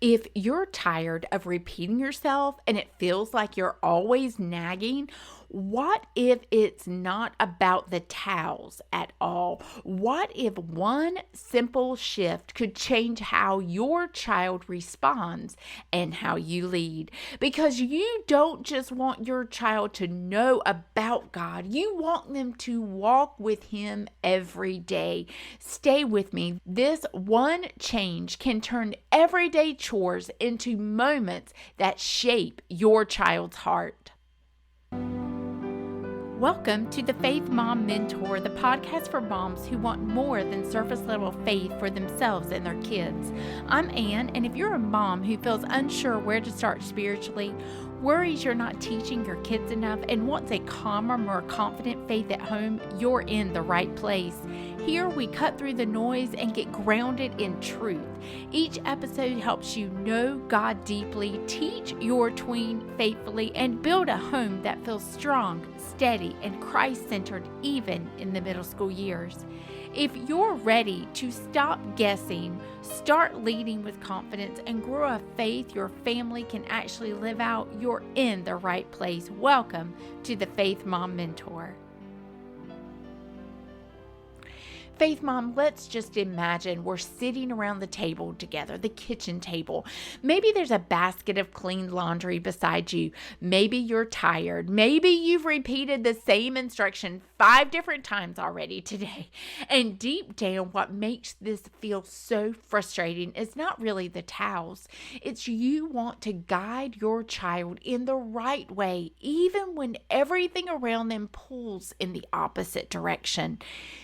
If you're tired of repeating yourself and it feels like you're always nagging, what if it's not about the towels at all? What if one simple shift could change how your child responds and how you lead? Because you don't just want your child to know about God, you want them to walk with Him every day. Stay with me. This one change can turn everyday chores into moments that shape your child's heart. Welcome to the Faith Mom Mentor, the podcast for moms who want more than surface level faith for themselves and their kids. I'm Ann, and if you're a mom who feels unsure where to start spiritually, worries you're not teaching your kids enough, and wants a calmer, more confident faith at home, you're in the right place. Here we cut through the noise and get grounded in truth. Each episode helps you know God deeply, teach your tween faithfully, and build a home that feels strong, steady, and Christ-centered even in the middle school years. If you're ready to stop guessing, start leading with confidence, and grow a faith your family can actually live out, you're in the right place. Welcome to the Faith Mom Mentor. Faith Mom, let's just imagine we're sitting around the table together, the kitchen table. Maybe there's a basket of clean laundry beside you. Maybe you're tired. Maybe you've repeated the same instruction 5 different times already today. And deep down, what makes this feel so frustrating is not really the towels. It's you want to guide your child in the right way, even when everything around them pulls in the opposite direction.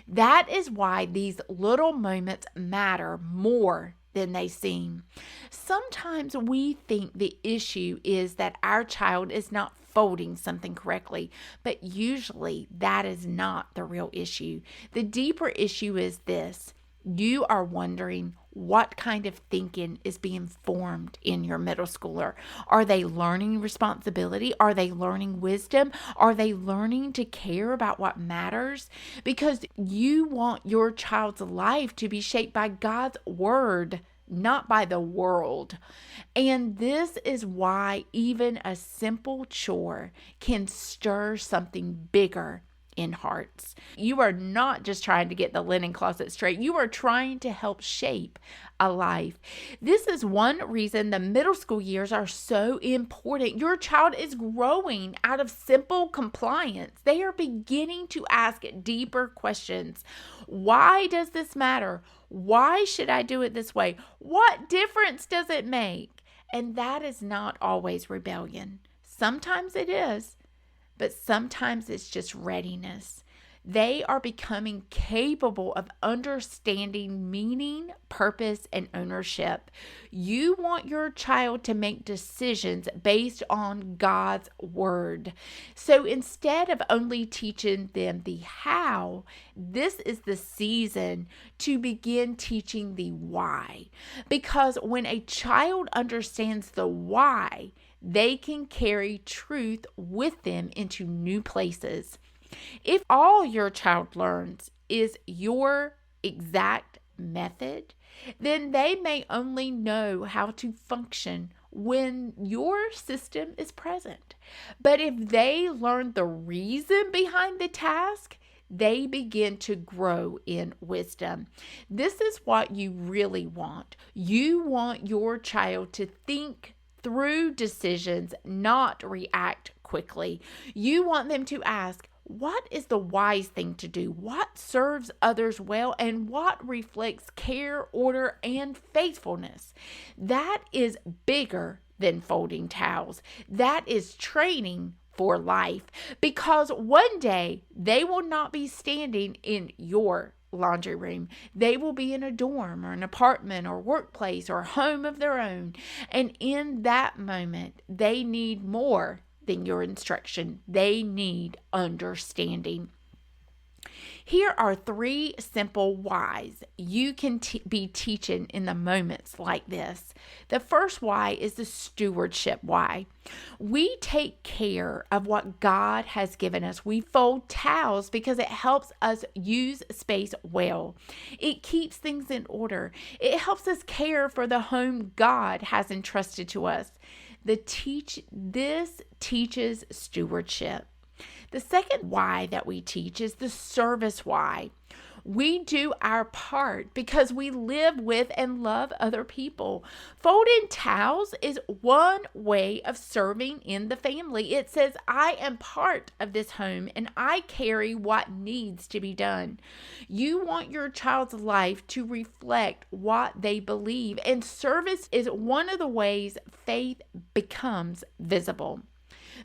That is why these little moments matter more than they seem. Sometimes we think the issue is that our child is not folding something correctly, but usually that is not the real issue. The deeper issue is this: you are wondering what kind of thinking is being formed in your middle schooler. Are they learning responsibility? Are they learning wisdom? Are they learning to care about what matters? Because you want your child's life to be shaped by God's word, not by the world. And this is why even a simple chore can stir something bigger in hearts. You are not just trying to get the linen closet straight. You are trying to help shape a life. This is one reason the middle school years are so important. Your child is growing out of simple compliance. They are beginning to ask deeper questions. Why does this matter? Why should I do it this way? What difference does it make? And that is not always rebellion. Sometimes it is, but sometimes it's just readiness. They are becoming capable of understanding meaning, purpose, and ownership. You want your child to make decisions based on God's word. So instead of only teaching them the how, this is the season to begin teaching the why. Because when a child understands the why, they can carry truth with them into new places. If all your child learns is your exact method, then they may only know how to function when your system is present. But if they learn the reason behind the task, they begin to grow in wisdom. This is what you really want. You want your child to think through decisions, not react quickly. You want them to ask, what is the wise thing to do? What serves others well? And what reflects care, order, and faithfulness? That is bigger than folding towels. That is training for life, because one day they will not be standing in your laundry room. They will be in a dorm or an apartment or workplace or home of their own. And in that moment, they need more than your instruction. They need understanding. Here are 3 simple whys you can be teaching in the moments like this. The first why is the stewardship why. We take care of what God has given us. We fold towels because it helps us use space well. It keeps things in order. It helps us care for the home God has entrusted to us. This teaches stewardship. The second why that we teach is the service why. We do our part because we live with and love other people. Folding towels is one way of serving in the family. It says, I am part of this home and I carry what needs to be done. You want your child's life to reflect what they believe, and service is one of the ways faith becomes visible.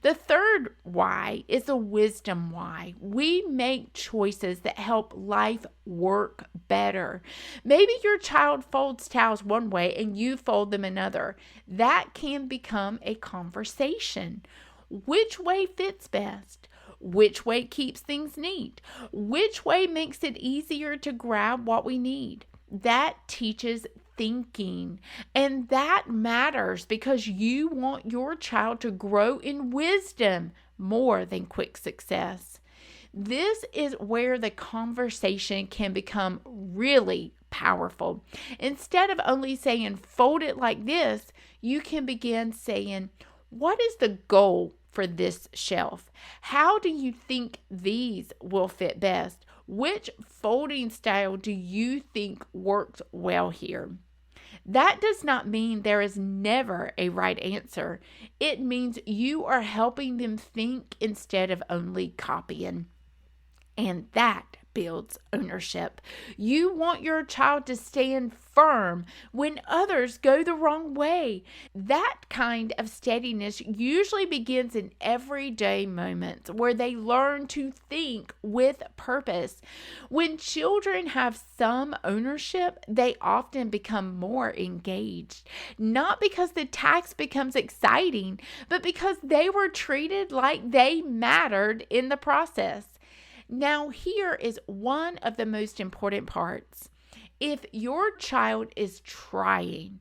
The third why is the wisdom why. We make choices that help life work better. Maybe your child folds towels one way and you fold them another. That can become a conversation. Which way fits best? Which way keeps things neat? Which way makes it easier to grab what we need? That teaches thinking, and that matters because you want your child to grow in wisdom more than quick success. This is where the conversation can become really powerful. Instead of only saying, fold it like this, you can begin saying, what is the goal for this shelf? How do you think these will fit best? Which folding style do you think works well here? That does not mean there is never a right answer. It means you are helping them think instead of only copying. And that builds ownership. You want your child to stand firm when others go the wrong way. That kind of steadiness usually begins in everyday moments where they learn to think with purpose. When children have some ownership, they often become more engaged. Not because the task becomes exciting, but because they were treated like they mattered in the process. Now, here is one of the most important parts. If your child is trying,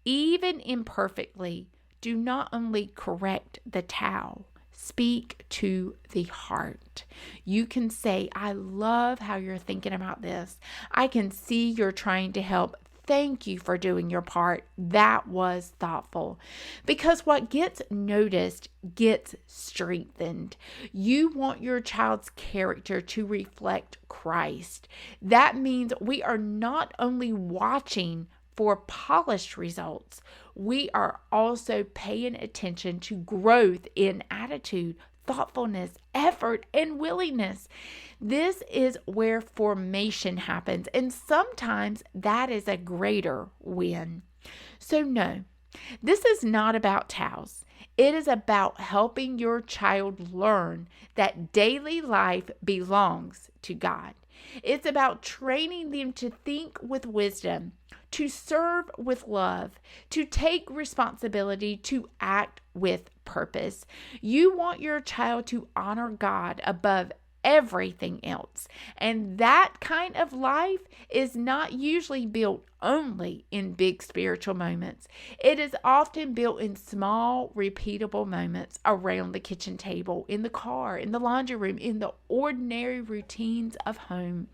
even imperfectly, do not only correct the towel, speak to the heart. You can say, I love how you're thinking about this. I can see you're trying to help. Thank you for doing your part. That was thoughtful. Because what gets noticed gets strengthened. You want your child's character to reflect Christ. That means we are not only watching for polished results, we are also paying attention to growth in attitude, thoughtfulness, effort, and willingness. This is where formation happens, and sometimes that is a greater win. So no, this is not about towels. It is about helping your child learn that daily life belongs to God. It's about training them to think with wisdom, to serve with love, to take responsibility, to act with purpose. You want your child to honor God above everything else. And that kind of life is not usually built only in big spiritual moments. It is often built in small, repeatable moments around the kitchen table, in the car, in the laundry room, in the ordinary routines of home.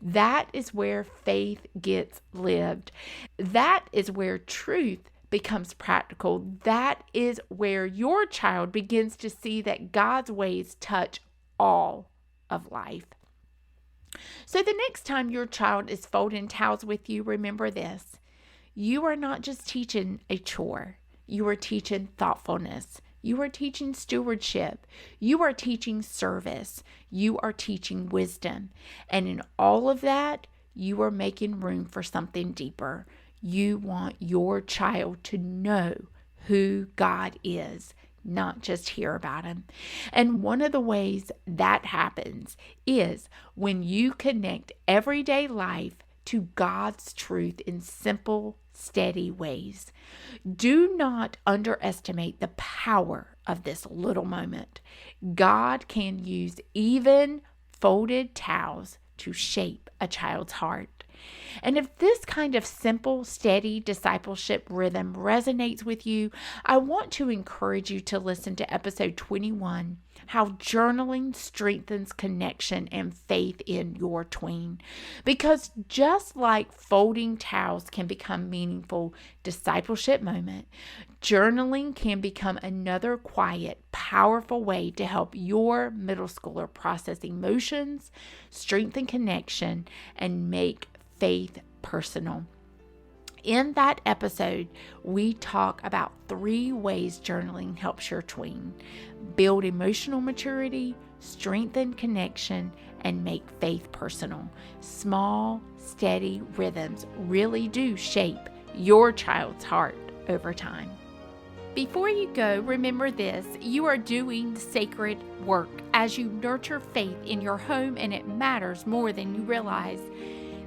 That is where faith gets lived. That is where truth becomes practical. That is where your child begins to see that God's ways touch all of life. So the next time your child is folding towels with you, remember this. You are not just teaching a chore. You are teaching thoughtfulness. You are teaching stewardship. You are teaching service. You are teaching wisdom. And in all of that, you are making room for something deeper. You want your child to know who God is, not just hear about him. And one of the ways that happens is when you connect everyday life to God's truth in simple, steady ways. Do not underestimate the power of this little moment. God can use even folded towels to shape a child's heart. And if this kind of simple, steady discipleship rhythm resonates with you, I want to encourage you to listen to episode 21, How Journaling Strengthens Connection and Faith in Your Tween. Because just like folding towels can become meaningful discipleship moment, journaling can become another quiet, powerful way to help your middle schooler process emotions, strengthen connection, and make faith personal. In that episode, we talk about 3 ways journaling helps your tween build emotional maturity, strengthen connection, and make faith personal. Small, steady rhythms really do shape your child's heart over time. Before you go, remember this: you are doing sacred work as you nurture faith in your home, and it matters more than you realize.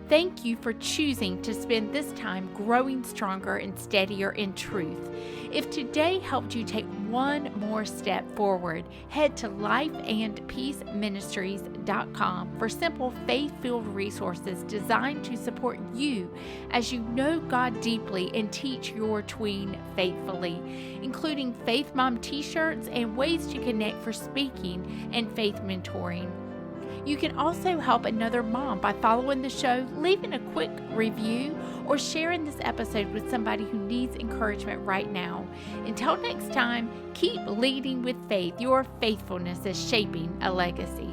Thank you for choosing to spend this time growing stronger and steadier in truth. If today helped you take one more step forward, head to lifeandpeaceministries.com for simple faith-filled resources designed to support you as you know God deeply and teach your tween faithfully, including Faith Mom t-shirts and ways to connect for speaking and faith mentoring. You can also help another mom by following the show, leaving a quick review, or sharing this episode with somebody who needs encouragement right now. Until next time, keep leading with faith. Your faithfulness is shaping a legacy.